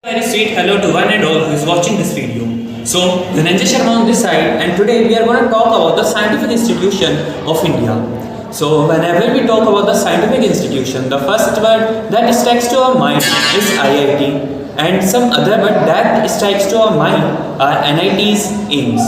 Very sweet hello to one and all who is watching this video. So, Dhananjay Sharma on this side, and today we are going to talk about the scientific institution of India. So, whenever we talk about the scientific institution, the first word that strikes to our mind is IIT, and some other word that strikes to our mind are NITs, AIIMS.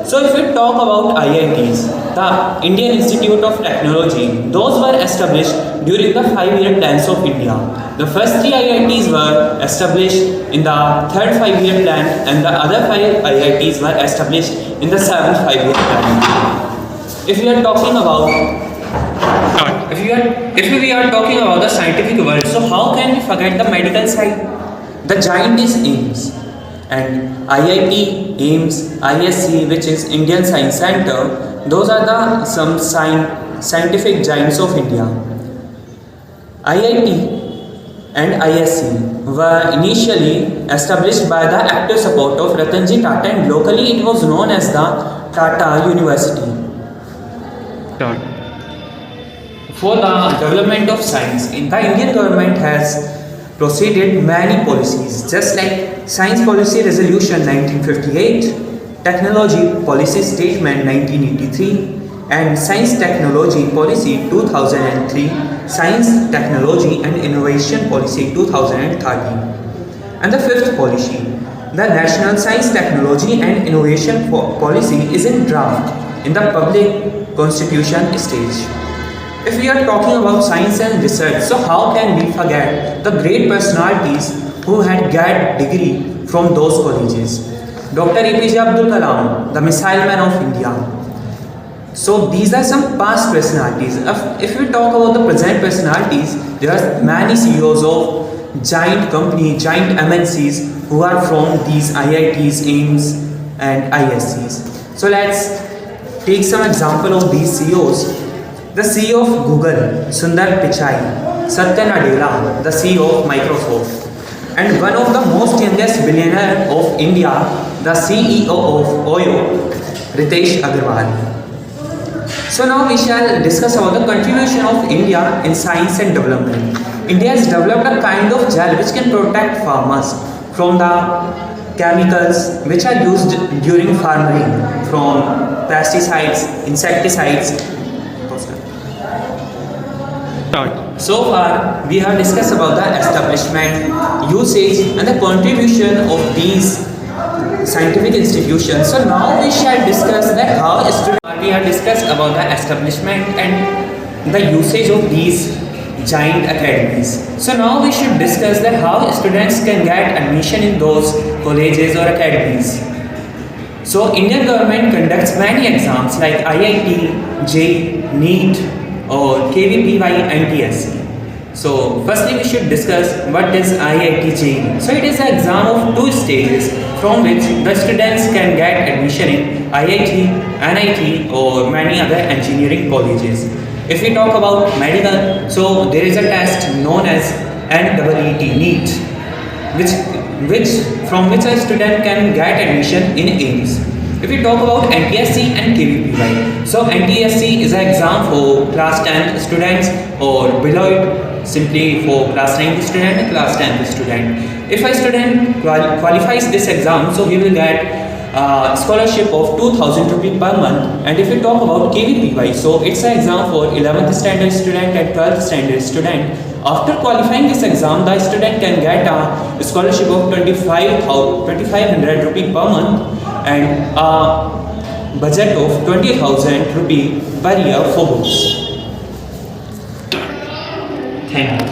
So, if we talk about IITs, the Indian Institute of Technology, those were established during the 5-year plans of India. The first 3 IITs were established in the third 5-year plan, and the other 5 IITs were established in the 7th 5-year plan. If we are talking about the scientific world, so how can we forget the medical side? The giant is AIIMS, and IIT, AIIMS, ISC, which is Indian Science Center, those are the some scientific giants of India. IIT and ISC were initially established by the active support of Ratanji Tata, and locally it was known as the Tata University. For the development of science, the Indian government has proceeded many policies, just like Science Policy Resolution 1958, Technology Policy Statement 1983, and Science Technology Policy 2003, Science, Technology and Innovation Policy 2013. And the fifth policy, the National Science, Technology and Innovation Policy, is in draft in the public constitution stage. If we are talking about science and research, so how can we forget the great personalities who had got degree from those colleges? Dr. APJ Abdul Kalam, the missile man of India. So these are some past personalities. If we talk about the present personalities, there are many CEOs of giant companies, giant MNCs who are from these IITs, AIIMS and ISCs. So let's take some example of these CEOs. The CEO of Google, Sundar Pichai, Satya Nadella, the CEO of Microsoft, and one of the most youngest billionaire of India, the CEO of OYO, Ritesh Agarwal. So now we shall discuss about the contribution of India in science and development. India has developed a kind of gel which can protect farmers from the chemicals which are used during farming, from pesticides, insecticides. So far, we have discussed about the establishment, usage and the contribution of these scientific institutions. So now we shall discuss that how we have discussed about the establishment and the usage of these giant academies. So now we should discuss that how students can get admission in those colleges or academies. So Indian government conducts many exams like IIT, JEE, NEET, or KVPY and TSC. So firstly we should discuss what is IIT JEE. So it is an exam of 2 stages from which the students can get admission in IIT, NIT or many other engineering colleges. If we talk about medical, so there is a test known as NEET, from which a student can get admission in AIIMS. If we talk about NTSC and KVPY, so NTSC is an exam for class 10 students or below it, simply for class 9 student and class 10 student. If a student qualifies this exam, so he will get a scholarship of 2,000 rupees per month. And if we talk about KVPY, so it's an exam for 11th standard student and 12th standard student. After qualifying this exam, the student can get a scholarship of 2,500 rupees per month and a budget of 20,000 rupees per year for books. Thank you.